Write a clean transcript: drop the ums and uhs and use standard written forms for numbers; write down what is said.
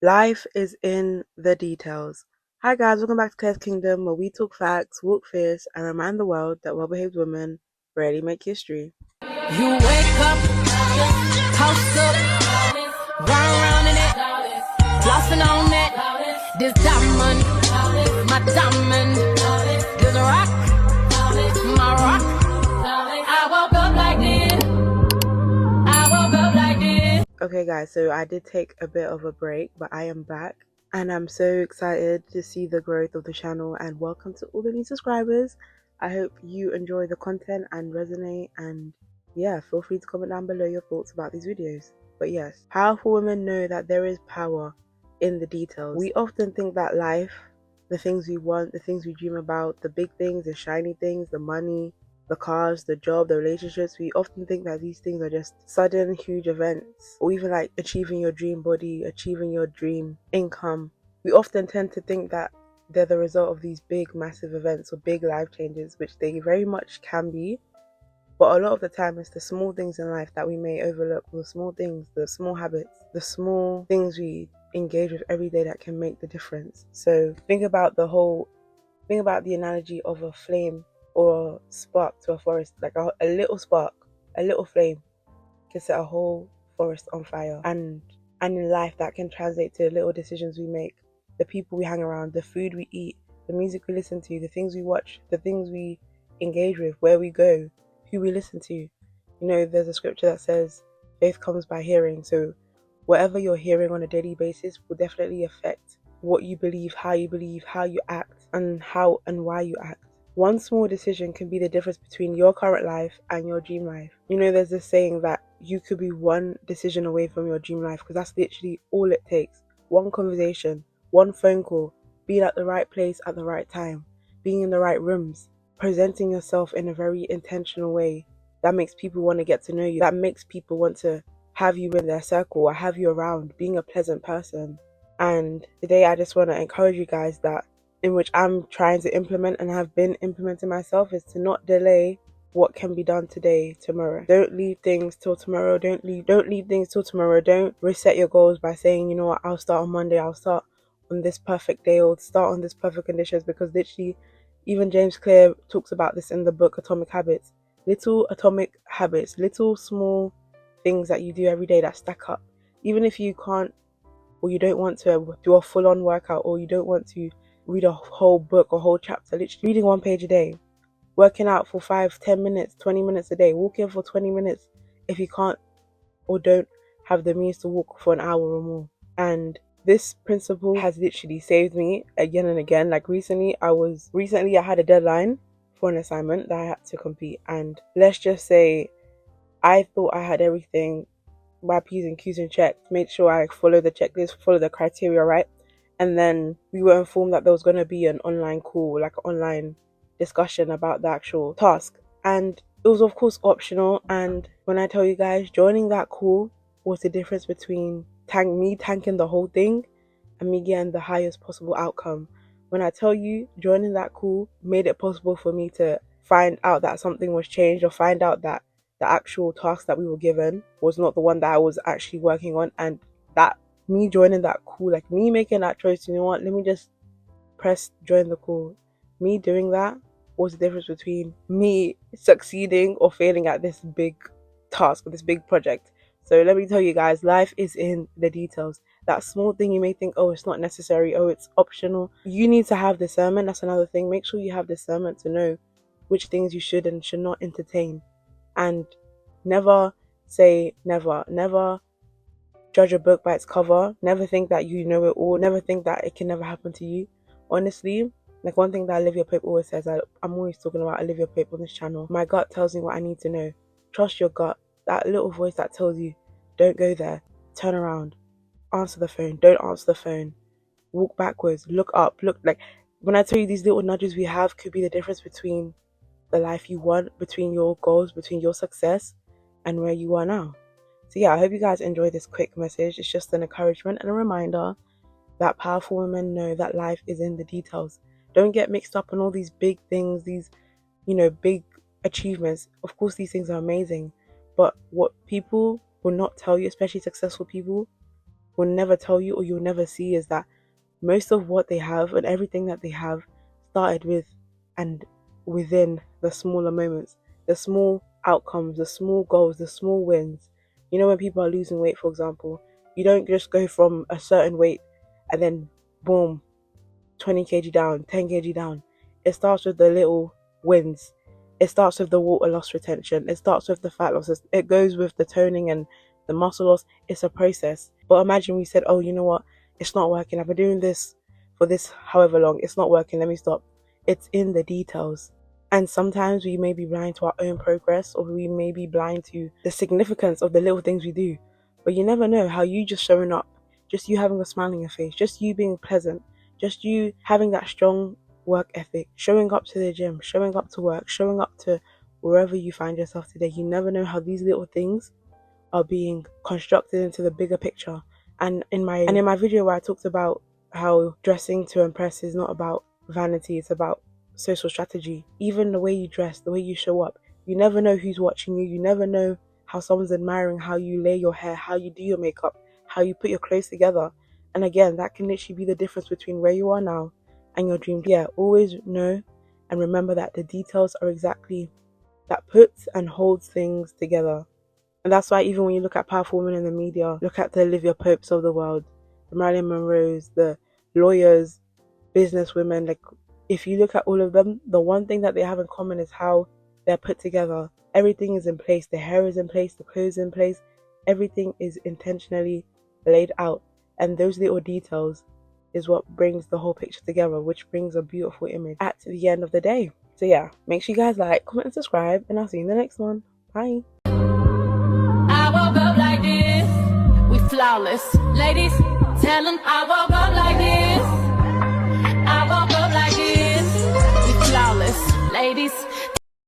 Life is in the details. Hi guys, welcome back to Clare's Kingdom, where we talk facts, walk fierce, and remind the world that well-behaved women rarely make history. You wake up, post up, run around in it, flossing on it. This diamond, my diamond. This rock, my rock. I woke up like this. I woke up like this. Okay guys, so I did take a bit of a break, but I am back. And I'm so excited to see the growth of the channel, and welcome to all the new subscribers. I hope you enjoy the content and resonate, and yeah, feel free to comment down below your thoughts about these videos. But yes, powerful women know that there is power in the details. We often think that life, the things we want, the things we dream about, the big things, the shiny things, the money, the cars, the job, the relationships, we often think that these things are just sudden huge events, or even like achieving your dream body, achieving your dream income. We often tend to think that they're the result of these big massive events or big life changes, which they very much can be, but a lot of the time it's the small things in life that we may overlook, the small things, the small habits, the small things we engage with every day that can make the difference. So think about the analogy of a flame or a spark to a forest. Like a little spark, a little flame can set a whole forest on fire. And in life, that can translate to little decisions we make, the people we hang around, the food we eat, the music we listen to, the things we watch, the things we engage with, where we go, who we listen to. You know, there's a scripture that says faith comes by hearing. So whatever you're hearing on a daily basis will definitely affect what you believe, how you act, and how and why you act. One small decision can be the difference between your current life and your dream life. You know, there's this saying that you could be one decision away from your dream life, because that's literally all it takes. One conversation, one phone call, being at the right place at the right time, being in the right rooms, presenting yourself in a very intentional way that makes people want to get to know you, that makes people want to have you in their circle or have you around, being a pleasant person. And today I just want to encourage you guys that, in which I'm trying to implement and have been implementing myself, is to not delay what can be done today tomorrow. Don't leave things till tomorrow. Don't leave things till tomorrow. Don't reset your goals by saying, you know what, I'll start on Monday, I'll start on this perfect day, or start on this perfect conditions, because literally even James Clare talks about this in the book Atomic Habits. Little atomic habits, little small things that you do every day that stack up. Even if you can't, or you don't want to do a full-on workout, or you don't want to read a whole book or whole chapter, literally reading one page a day, working out for 5-10 minutes, 20 minutes a day, walking for 20 minutes if you can't or don't have the means to walk for an hour or more. And this principle has literally saved me again and again. Like recently I had a deadline for an assignment that I had to complete, and let's just say I thought I had everything, my P's and Q's in check, made sure I follow the checklist, follow the criteria, right? And then we were informed that there was going to be an online call, like an online discussion about the actual task. And it was of course optional. And when I tell you guys, joining that call was the difference between me tanking the whole thing and me getting the highest possible outcome. When I tell you, joining that call made it possible for me to find out that something was changed, or find out that the actual task that we were given was not the one that I was actually working on. And that me joining that call, like me making that choice, you know what, let me just press join the call, me doing that was the difference between me succeeding or failing at this big task or this big project. So let me tell you guys, life is in the details. That small thing you may think, oh, it's not necessary, oh, it's optional. You need to have discernment. That's another thing. Make sure you have discernment to know which things you should and should not entertain. And never say never. Never judge a book by its cover. Never think that you know it all. Never think that it can never happen to you. Honestly, like one thing that Olivia Pope always says, I'm always talking about Olivia Pope on this channel. My gut tells me what I need to know. Trust your gut. That little voice that tells you, don't go there, turn around, answer the phone, don't answer the phone, walk backwards, look up, look. Like when I tell you, these little nudges we have could be the difference between the life you want, between your goals, between your success and where you are now. So yeah, I hope you guys enjoy this quick message. It's just an encouragement and a reminder that powerful women know that life is in the details. Don't get mixed up on all these big things, these, big achievements. Of course, these things are amazing, but what people will not tell you, especially successful people, will never tell you, or you'll never see, is that most of what they have and everything that they have started with and within the smaller moments, the small outcomes, the small goals, the small wins. You know, when people are losing weight, for example, you don't just go from a certain weight and then boom, 20 kg down, 10 kg down. It starts with the little wins. It starts with the water loss retention. It starts with the fat losses. It goes with the toning and the muscle loss. It's a process. But imagine we said, oh, you know what? It's not working. I've been doing this for this however long. It's not working. Let me stop. It's in the details. And sometimes we may be blind to our own progress, or we may be blind to the significance of the little things we do. But you never know how you just showing up, just you having a smile on your face, just you being pleasant, just you having that strong work ethic, showing up to the gym, showing up to work, showing up to wherever you find yourself today. You never know how these little things are being constructed into the bigger picture. And in my video where I talked about how dressing to impress is not about vanity, it's about social strategy. Even the way you dress, the way you show up, you never know who's watching you. You never know how someone's admiring how you lay your hair, how you do your makeup, how you put your clothes together. And again, that can literally be the difference between where you are now and your dream. Yeah, always know and remember that the details are exactly that puts and holds things together. And that's why even when you look at powerful women in the media, look at the Olivia Popes of the world, the Marilyn Monroes, the lawyers, businesswomen, like if you look at all of them, the one thing that they have in common is how they're put together. Everything is in place. The hair is in place, the clothes in place. Everything is intentionally laid out. And those little details is what brings the whole picture together, which brings a beautiful image at the end of the day. So yeah, make sure you guys like, comment, and subscribe, and I'll see you in the next one. Bye. I woke up like this, we flawless. Ladies, tell them I woke up like this. I woke up like this, we flawless. Ladies,